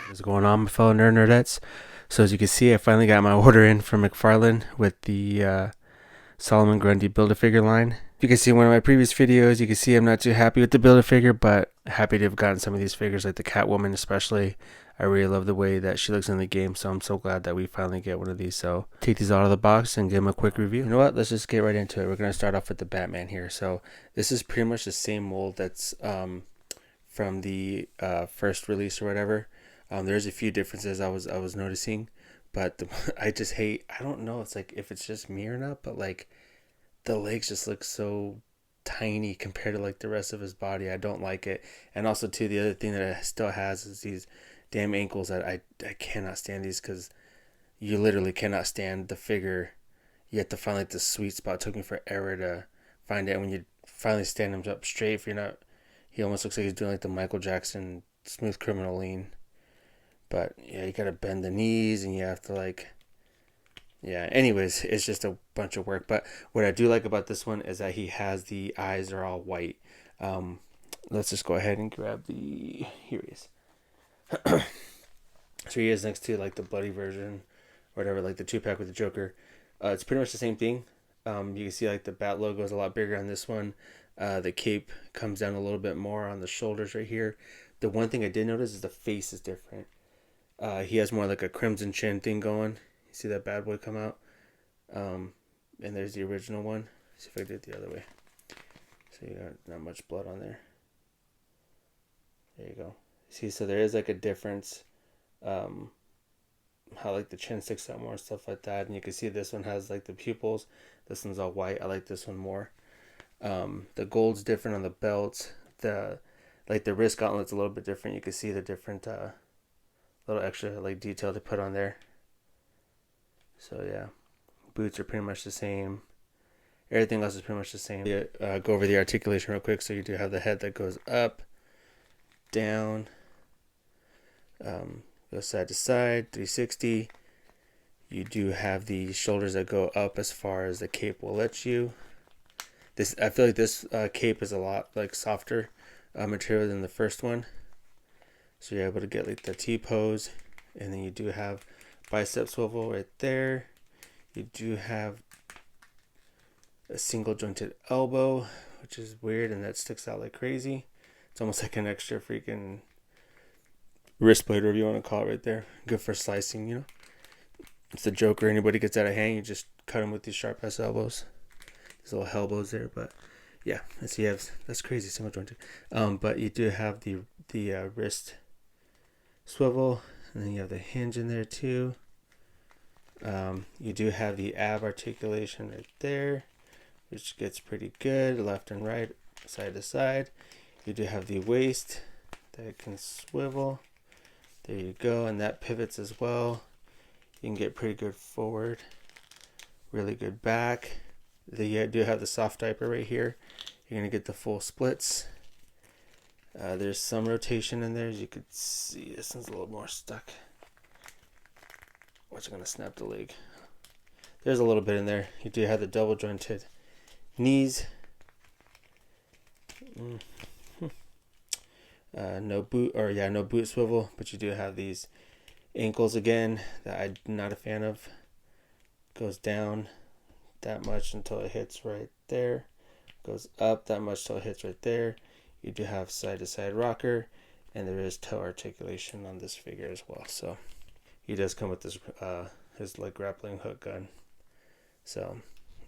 What's going on, my fellow nerdettes? So as you can see, I finally got my order in from McFarlane with the Solomon Grundy Build-A-Figure line. You can see in one of my previous videos, you can see I'm not too happy with the Build-A-Figure, but happy to have gotten some of these figures, like the Catwoman especially. I really love the way that she looks in the game, so I'm so glad that we finally get one of these. So take these out of the box and give them a quick review. You know what? Let's just get right into it. We're going to start off with the Batman here. So this is pretty much the same mold that's from the first release or whatever. There's a few differences I was noticing, but I just hate, I don't know, it's like if it's just me or not, but like the legs just look so tiny compared to like the rest of his body. I don't like it. And also too, the other thing that it still has is these damn ankles that I cannot stand these, because you literally cannot stand the figure. You have to find like the sweet spot. It took me forever to find it. And when you finally stand him up straight, if you're not, he almost looks like he's doing like the Michael Jackson Smooth Criminal lean. But yeah, you gotta bend the knees and you have to like, yeah, anyways, it's just a bunch of work. But what I do like about this one is that he has, the eyes are all white. Let's just go ahead and grab the, here he is. So he is next to like the bloody version or whatever, like the 2-pack with the Joker. It's pretty much the same thing. You can see like the bat logo is a lot bigger on this one. The cape comes down a little bit more on the shoulders right here. The one thing I did notice is the face is different. He has more like a crimson chin thing going. You see that bad boy come out? And there's the original one. Let's see if I did it the other way. So you got not much blood on there. There you go. See, so there is like a difference. How like the chin sticks out more and stuff like that. And you can see this one has like the pupils. This one's all white. I like this one more. The gold's different on the belts. The wrist gauntlet's a little bit different. You can see the different little extra like detail to put on there. So yeah, boots are pretty much the same. Everything else is pretty much the same. Go over the articulation real quick. So you do have the head that goes up, down, goes side to side, 360. You do have the shoulders that go up as far as the cape will let you. This, I feel like this cape is a lot like softer material than the first one. So you're able to get like the T-pose, and then you do have bicep swivel right there. You do have a single jointed elbow, which is weird, and that sticks out like crazy. It's almost like an extra freaking wrist blade, or whatever you want to call it, right there. Good for slicing, you know. It's the Joker. Anybody gets out of hand, you just cut him with these sharp ass elbows. These little elbows there, but yeah, that's crazy, single jointed. But you do have the wrist swivel, and then you have the hinge in there too. You do have the ab articulation right there, which gets pretty good, left and right, side to side. You do have the waist that can swivel. There you go, and that pivots as well. You can get pretty good forward, really good back. You do have the soft diaper right here. You're gonna get the full splits. There's some rotation in there, as you could see. This one's a little more stuck. Watch, I'm gonna snap the leg. There's a little bit in there. You do have the double jointed knees. No boot swivel, but you do have these ankles again that I'm not a fan of. Goes down that much until it hits right there. Goes up that much till it hits right there. You do have side to side rocker, and there is toe articulation on this figure as well. So he does come with this his like grappling hook gun. So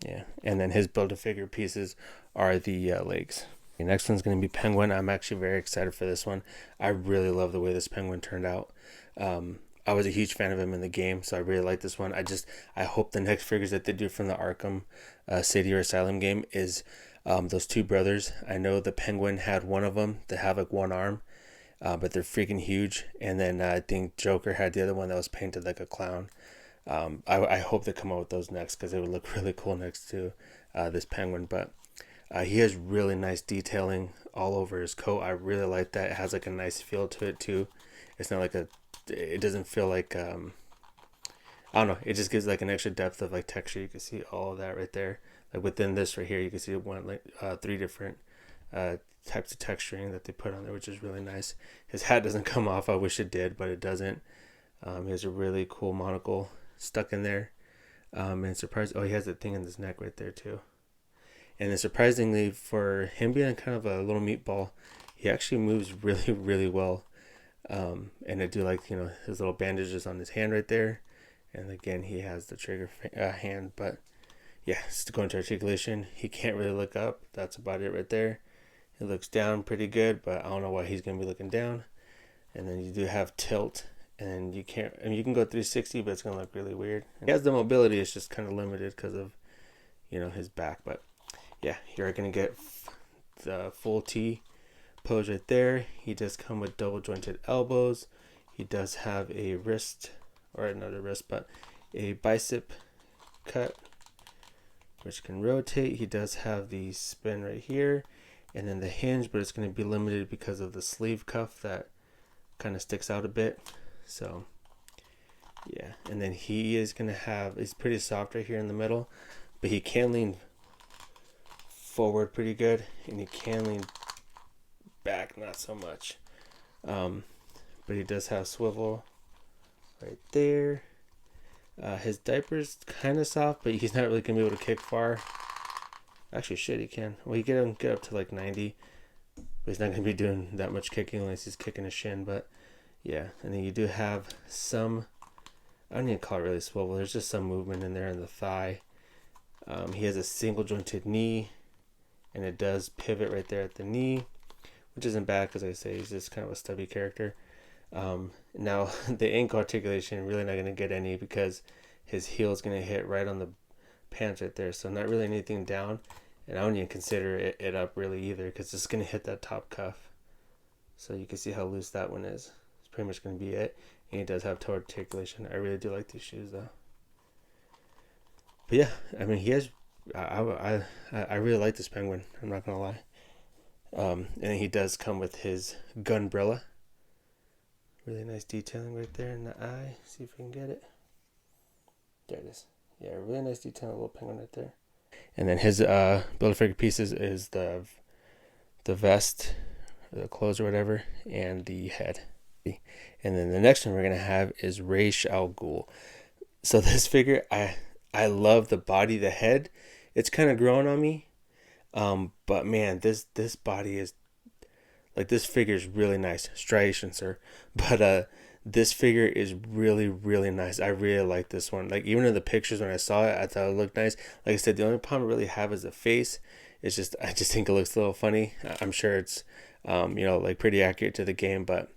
yeah, and then his Build-A-Figure pieces are the legs. The next one's going to be Penguin. I'm actually very excited for this one. I really love the way this Penguin turned out. I was a huge fan of him in the game, so I really like this one. I hope the next figures that they do from the Arkham City or Asylum game is those two brothers. I know the Penguin had one of them that have like one arm, but they're freaking huge. And then I think Joker had the other one that was painted like a clown. I hope they come out with those next, because they would look really cool next to this Penguin. But he has really nice detailing all over his coat. I really like that. It has like a nice feel to it too. It's not like it doesn't feel like I don't know, it just gives like an extra depth of like texture. You can see all of that right there. like within this right here, you can see three different types of texturing that they put on there, which is really nice. His hat doesn't come off. I wish it did, but it doesn't. He has a really cool monocle stuck in there. And surprised, he has that thing in his neck right there too. And then surprisingly, for him being kind of a little meatball, he actually moves really, really well. And I do like, his little bandages on his hand right there. And again, he has the trigger hand. But yeah, just to go into articulation, he can't really look up. That's about it right there. He looks down pretty good, but I don't know why he's going to be looking down. And then you do have tilt. And you can't, you can go 360, but it's going to look really weird. And he has the mobility, it's just kind of limited because of, his back. But yeah, you're going to get the full T pose right there. He does come with double jointed elbows. He does have a wrist, or not a wrist, but a bicep cut, which can rotate. He does have the spin right here, and then the hinge, but it's going to be limited because of the sleeve cuff that kind of sticks out a bit. So yeah, and then he is going to have, he's pretty soft right here in the middle, but he can lean forward pretty good, and he can lean back not so much. But he does have swivel right there. His diaper's kind of soft, but he's not really going to be able to kick far. Actually, shit, he can. Well, he can get up to like 90, but he's not going to be doing that much kicking unless he's kicking his shin. But yeah, and then you do have some, I don't even call it really swivel, there's just some movement in there in the thigh. He has a single jointed knee, and it does pivot right there at the knee, which isn't bad because, like I say, he's just kind of a stubby character. Now, the ankle articulation, really not going to get any because his heel is going to hit right on the pants right there, so not really anything down, and I don't even consider it up really either because it's going to hit that top cuff. So you can see how loose that one is. It's pretty much going to be it, and he does have toe articulation. I really do like these shoes though. But yeah, I mean, he has, I really like this penguin, I'm not going to lie. And he does come with his gunbrella. Really nice detailing right there in the eye. See if we can get it. There it is. Yeah, really nice detailing, little penguin right there. And then his Build-A-Figure pieces is the vest, the clothes or whatever, and the head. And then the next one we're going to have is Ra's al Ghul. So this figure, I love the body, the head. It's kind of growing on me. But man, this body is, like, this figure is really nice. Striation, sir. But this figure is really, really nice. I really like this one. Like, even in the pictures when I saw it, I thought it looked nice. Like I said, the only problem I really have is the face. It's just, I just think it looks a little funny. I'm sure it's, like pretty accurate to the game. But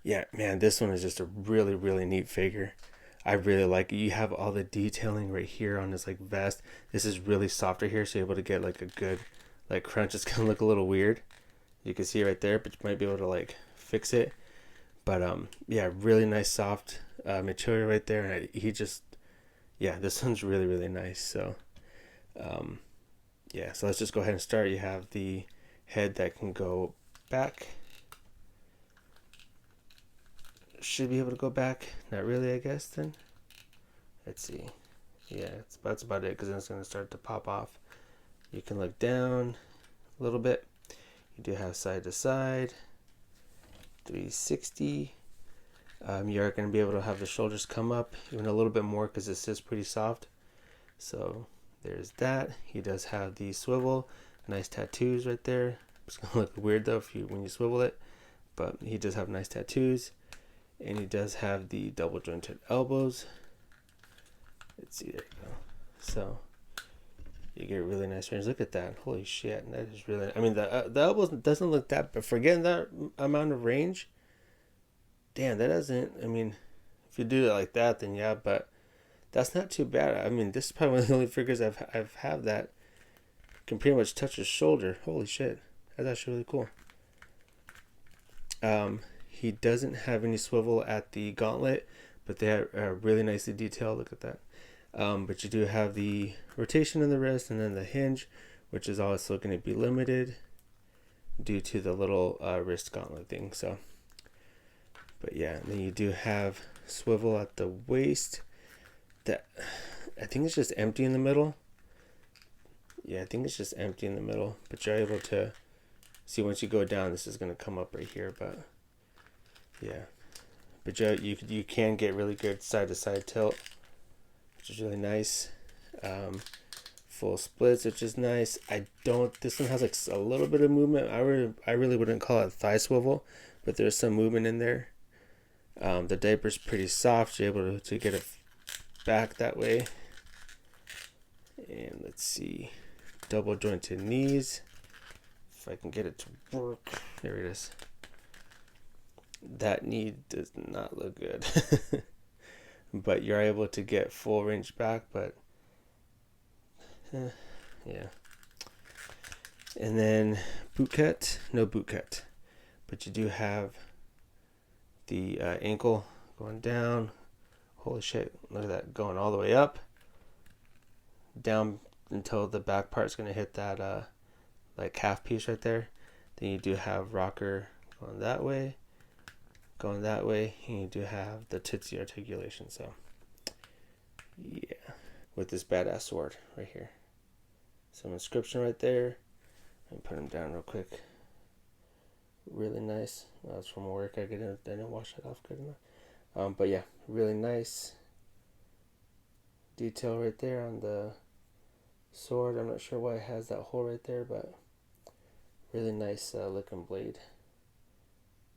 yeah, man, this one is just a really, really neat figure. I really like it. You have all the detailing right here on this like vest. This is really soft right here, so you're able to get like a good like crunch. It's gonna look a little weird. You can see it right there, but you might be able to like fix it. But yeah, really nice soft material right there. And this one's really, really nice. So yeah, so let's just go ahead and start. You have the head that can go back. Should be able to go back. Not really, I guess, then. Let's see. Yeah, that's about it, because then it's going to start to pop off. You can look down a little bit. You do have side to side. 360. You are going to be able to have the shoulders come up even a little bit more because this is pretty soft. So there's that. He does have the swivel. Nice tattoos right there. It's going to look weird, though, when you swivel it. But he does have nice tattoos. And he does have the double jointed elbows. Let's see, there you go. So you get really nice range. Look at that. Holy shit. That is really, I mean, the elbows doesn't look that, but for getting that amount of range, damn, that doesn't, I mean, if you do it like that, then yeah, but that's not too bad. I mean, this is probably one of the only figures I've have that can pretty much touch his shoulder. Holy shit. That's actually really cool. He doesn't have any swivel at the gauntlet, but they are really nicely detailed. Look at that. But you do have the rotation in the wrist and then the hinge, which is also going to be limited due to the little wrist gauntlet thing. So, but yeah, then you do have swivel at the waist. That I think it's just empty in the middle. Yeah, I think it's just empty in the middle, but you're able to see once you go down, this is going to come up right here, but yeah. But you can get really good side to side tilt, which is really nice. Full splits, which is nice. This one has like a little bit of movement. I really wouldn't call it thigh swivel, but there's some movement in there. The diaper's pretty soft. You're able to get it back that way. And let's see, double jointed knees. If I can get it to work, there it is. That knee does not look good, but you're able to get full range back. But yeah. And then boot cut, no boot cut, but you do have the ankle going down. Holy shit, look at that, going all the way up, down until the back part's going to hit that like calf piece right there. Then you do have rocker going that way, and you do have the Tootsie articulation. So yeah, with this badass sword right here. Some inscription right there. And put them down real quick. Really nice. That was from work. I didn't wash it off good enough. But yeah, really nice detail right there on the sword. I'm not sure why it has that hole right there, but really nice looking blade.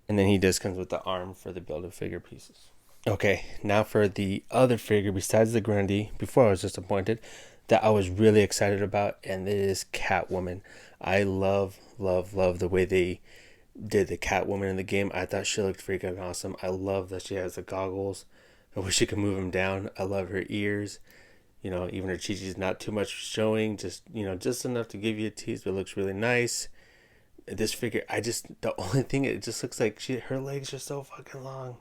And then he just comes with the arm for the Build-A-Figure pieces. Okay, now for the other figure besides the Grundy. Before I was disappointed, that I was really excited about, and it is Catwoman. I love the way they did the Catwoman in the game. I thought she looked freaking awesome. I love that she has the goggles. I wish she could move them down. I love her ears. You know, even her chichi's not too much showing, just enough to give you a tease, but it looks really nice. This figure, the only thing, it just looks like her legs are so fucking long.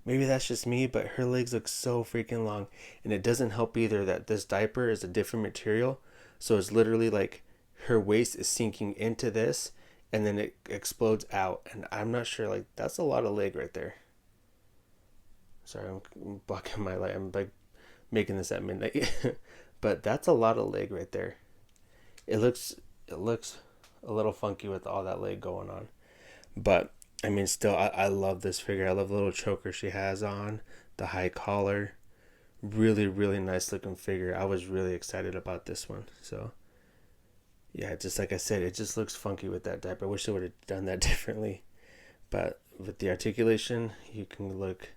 Maybe that's just me, but her legs look so freaking long. And it doesn't help either that this diaper is a different material. So it's literally like her waist is sinking into this and then it explodes out. And I'm not sure, like, that's a lot of leg right there. Sorry, I'm blocking my light. I'm like making this at midnight. But that's a lot of leg right there. It looks a little funky with all that leg going on. But I mean, still, I love this figure. I love the little choker she has on, the high collar. Really, really nice looking figure. I was really excited about this one. So, yeah, just like I said, it just looks funky with that diaper. I wish they would have done that differently. But with the articulation, you can look.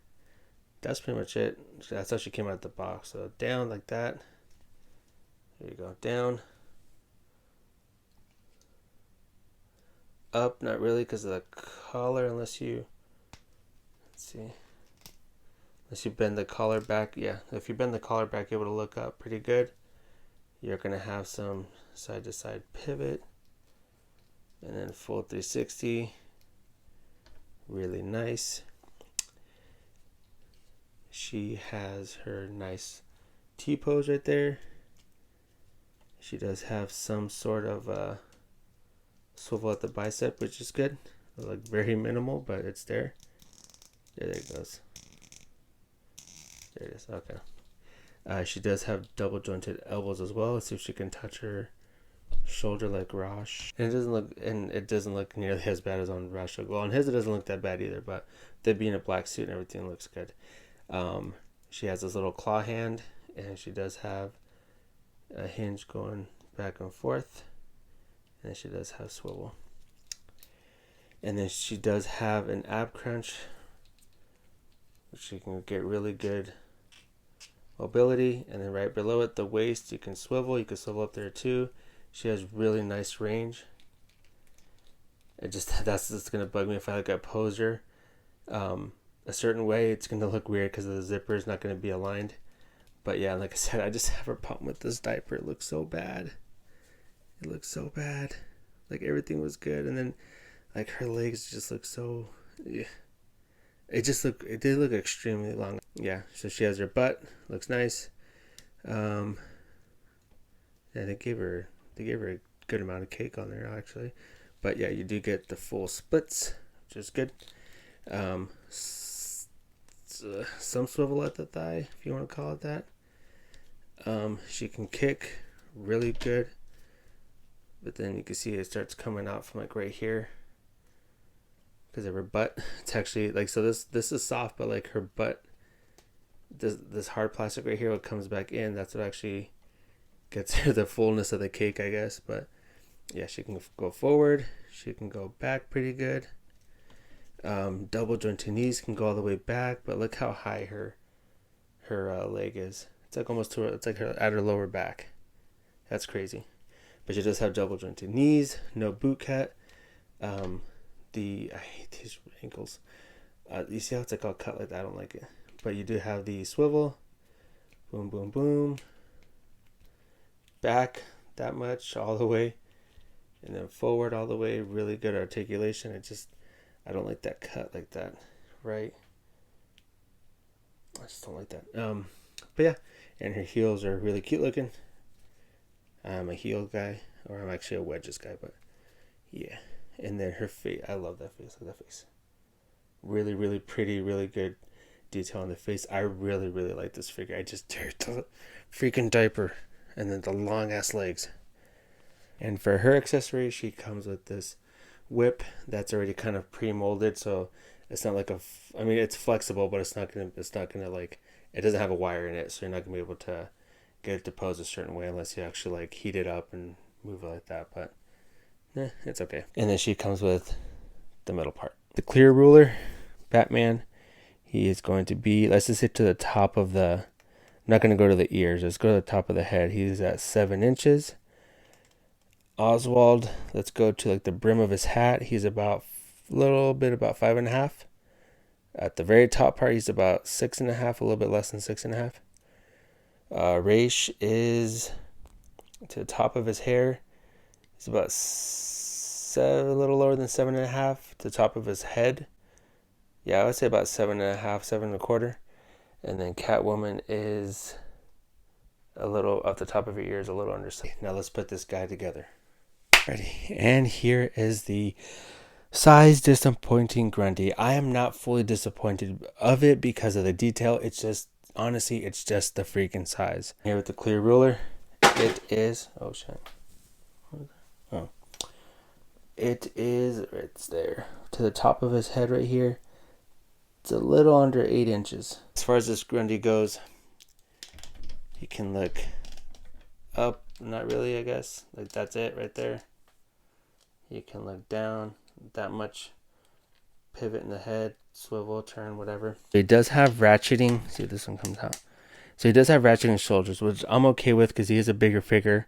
That's pretty much it. That's how she came out of the box. So, down like that. There you go. Down. Up, not really because of the collar, unless you, let's see, unless you bend the collar back. Yeah, if you bend the collar back, you're able to look up pretty good. You're going to have some side to side pivot, and then full 360. Really nice. She has her nice T-pose right there. She does have some sort of swivel at the bicep, which is good. Like very minimal, but it's there. There it goes. There it is. Okay. She does have double jointed elbows as well. Let's see if she can touch her shoulder like Rosh. And it doesn't look nearly as bad as on Rosh. Well, on his it doesn't look that bad either, but they being a black suit and everything looks good. She has this little claw hand, and she does have a hinge going back and forth. And she does have swivel. And then she does have an ab crunch, which you can get really good mobility. And then right below it, the waist, you can swivel. You can swivel up there too. She has really nice range. That's just going to bug me if I look at poser a certain way. It's going to look weird because the zipper is not going to be aligned. But yeah, like I said, I just have a problem with this diaper. It looks so bad. It looks so bad. Like everything was good, and then like her legs just look so. Yeah. It did look extremely long. Yeah. So she has her butt. Looks nice. Yeah, they gave her a good amount of cake on there actually, but yeah, you do get the full splits, which is good. Some swivel at the thigh, if you want to call it that. She can kick really good. but then you can see it starts coming out from like right here because of her butt. It's actually like, so this is soft, but like her butt, this hard plastic right here, what comes back in, that's what actually gets her the fullness of the cake, I guess. But yeah, she can go forward, she can go back pretty good. Double jointed knees, can go all the way back, but look how high her leg is. It's like almost to her, it's like her at her lower back. That's crazy. But she does have double jointed knees, no boot cut. I hate these ankles. You see how it's like all cut like that? I don't like it. But you do have the swivel. Boom, boom, boom. Back that much all the way. And then forward all the way. Really good articulation. I don't like that cut like that. Right? I just don't like that. But yeah. And her heels are really cute looking. I'm a heel guy. Or I'm actually a wedges guy. But yeah. And then her face. I love that face. Look at that face. Really, really pretty. Really good detail on the face. I really, really like this figure. I just tear the freaking diaper. And then the long ass legs. And for her accessory, she comes with this whip that's already kind of pre-molded. So it's not like I mean, it's flexible, but it's not gonna like, it doesn't have a wire in it. So you're not gonna be able to get it to pose a certain way unless you actually like heat it up and move it like that. But it's okay. And then she comes with the middle part. The clear ruler, Batman, he is going to be, let's just hit to the top of the, I'm not going to go to the ears, let's go to the top of the head. He's at 7 inches. Oswald, let's go to like the brim of his hat. He's about a little bit about 5.5. At the very top part, he's about 6.5, a little bit less than 6.5. Raish is to the top of his hair. He's about a little lower than 7.5 to the top of his head. Yeah, I would say about 7.5, 7.25. And then Catwoman is a little off the top of her ears, a little under 7. Now let's put this guy together. Ready. And here is the size disappointing Grundy. I am not fully disappointed of it because of the detail. It's just, honestly, it's just the freaking size. Here with the clear ruler, it is, oh shit. Oh. It's there. To the top of his head right here. It's a little under 8 inches. As far as this Grundy goes, you can look up, not really, I guess. Like that's it right there. You can look down, that much pivot in the head, swivel, turn, whatever. He does have ratcheting. See if this one comes out. So he does have ratcheting shoulders, which I'm okay with because he is a bigger figure.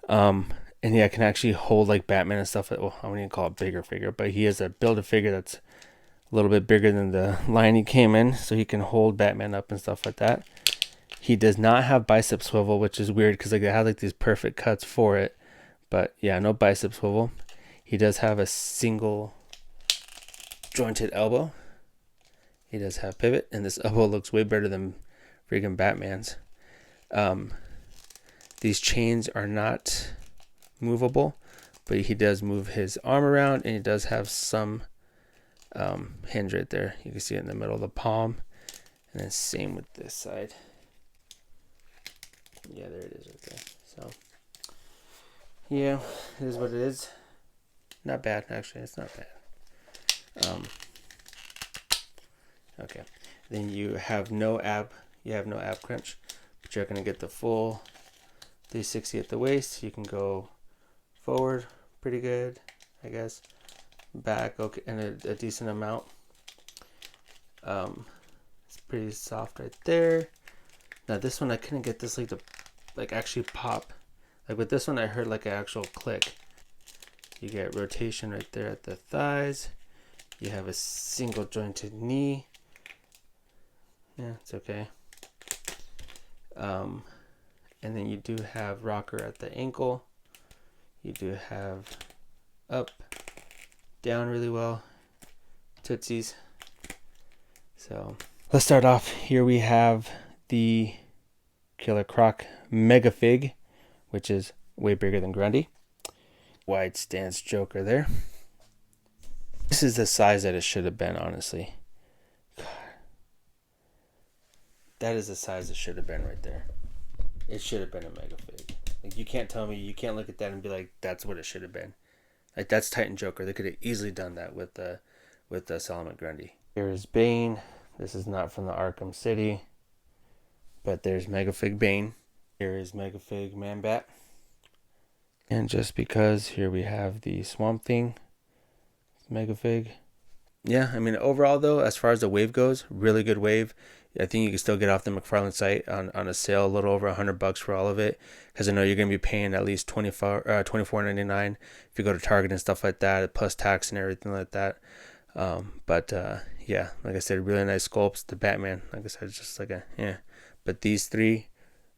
And yeah, can actually hold like Batman and stuff. Well, I wouldn't even call it bigger figure, but he is a build-a figure that's a little bit bigger than the line he came in, so he can hold Batman up and stuff like that. He does not have bicep swivel, which is weird because like they have like these perfect cuts for it. But yeah, no bicep swivel. He does have a single jointed elbow. He does have pivot, and this elbow looks way better than freaking Batman's. These chains are not movable, but he does move his arm around, and he does have some hinge right there. You can see it in the middle of the palm, and then same with this side. Yeah, there it is right there. So yeah, it is what it is. Not bad, actually. It's not bad. Okay. Then you have no ab crunch, but you're gonna get the full 360 at the waist. You can go forward pretty good, I guess. Back, okay, and a decent amount. It's pretty soft right there. Now this one I couldn't get this like to like actually pop. Like with this one I heard like an actual click. You get rotation right there at the thighs. You have a single jointed knee. Yeah, it's okay. And then you do have rocker at the ankle. You do have up, down really well. Tootsies. So let's start off. Here we have the Killer Croc Mega Fig, which is way bigger than Grundy. Wide stance Joker there. This is the size that it should have been, honestly. God. That is the size it should have been right there. It should have been a Mega Fig. Like, you can't tell me, you can't look at that and be like, that's what it should have been. Like, that's Titan Joker. They could have easily done that with Solomon Grundy. Here's Bane. This is not from the Arkham City, but there's Megafig Bane. Here is Megafig Man-Bat. And just because, here we have the Swamp Thing. Megafig. Yeah, I mean, overall, though, as far as the wave goes, really good wave. I think you can still get off the McFarlane site on a sale, a little over $100 for all of it, because I know you're going to be paying at least $24.99 if you go to Target and stuff like that, plus tax and everything like that. But yeah, like I said, really nice sculpts. The Batman, like I said, it's just like But these three,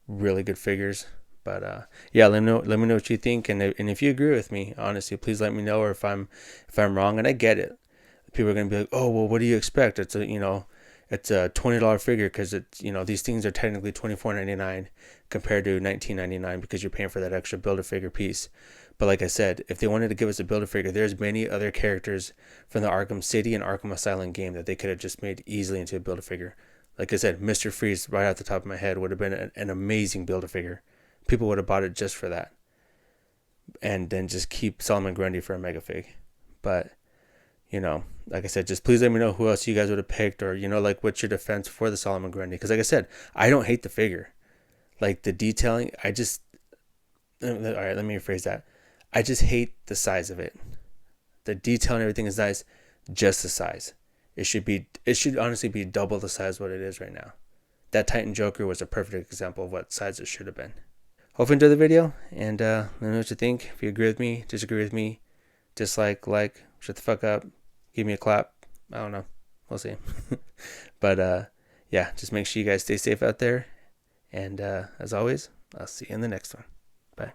really good figures. But yeah, let me know what you think, and if you agree with me, honestly, please let me know, or if I'm wrong. And I get it. People are gonna be like, oh well, what do you expect? It's a $20 figure, because it's, these things are technically $24.99 compared to $19.99 because you're paying for that extra Build-A-Figure piece. But like I said, if they wanted to give us a Build-A-Figure, there's many other characters from the Arkham City and Arkham Asylum game that they could have just made easily into a Build-A-Figure. Like I said, Mr. Freeze, right off the top of my head, would have been an amazing Build-A-Figure. People would have bought it just for that. And then just keep Solomon Grundy for a Megafig. But, like I said, just please let me know who else you guys would have picked, or, like, what's your defense for the Solomon Grundy. Because like I said, I don't hate the figure. Like, the detailing, all right, let me rephrase that. I just hate the size of it. The detail and everything is nice, just the size. It should honestly be double the size what it is right now. That Titan Joker was a perfect example of what size it should have been. Hope you enjoyed the video, and let me know what you think. If you agree with me, disagree with me, dislike, shut the fuck up, give me a clap. I don't know. We'll see. But yeah, just make sure you guys stay safe out there. And as always, I'll see you in the next one. Bye.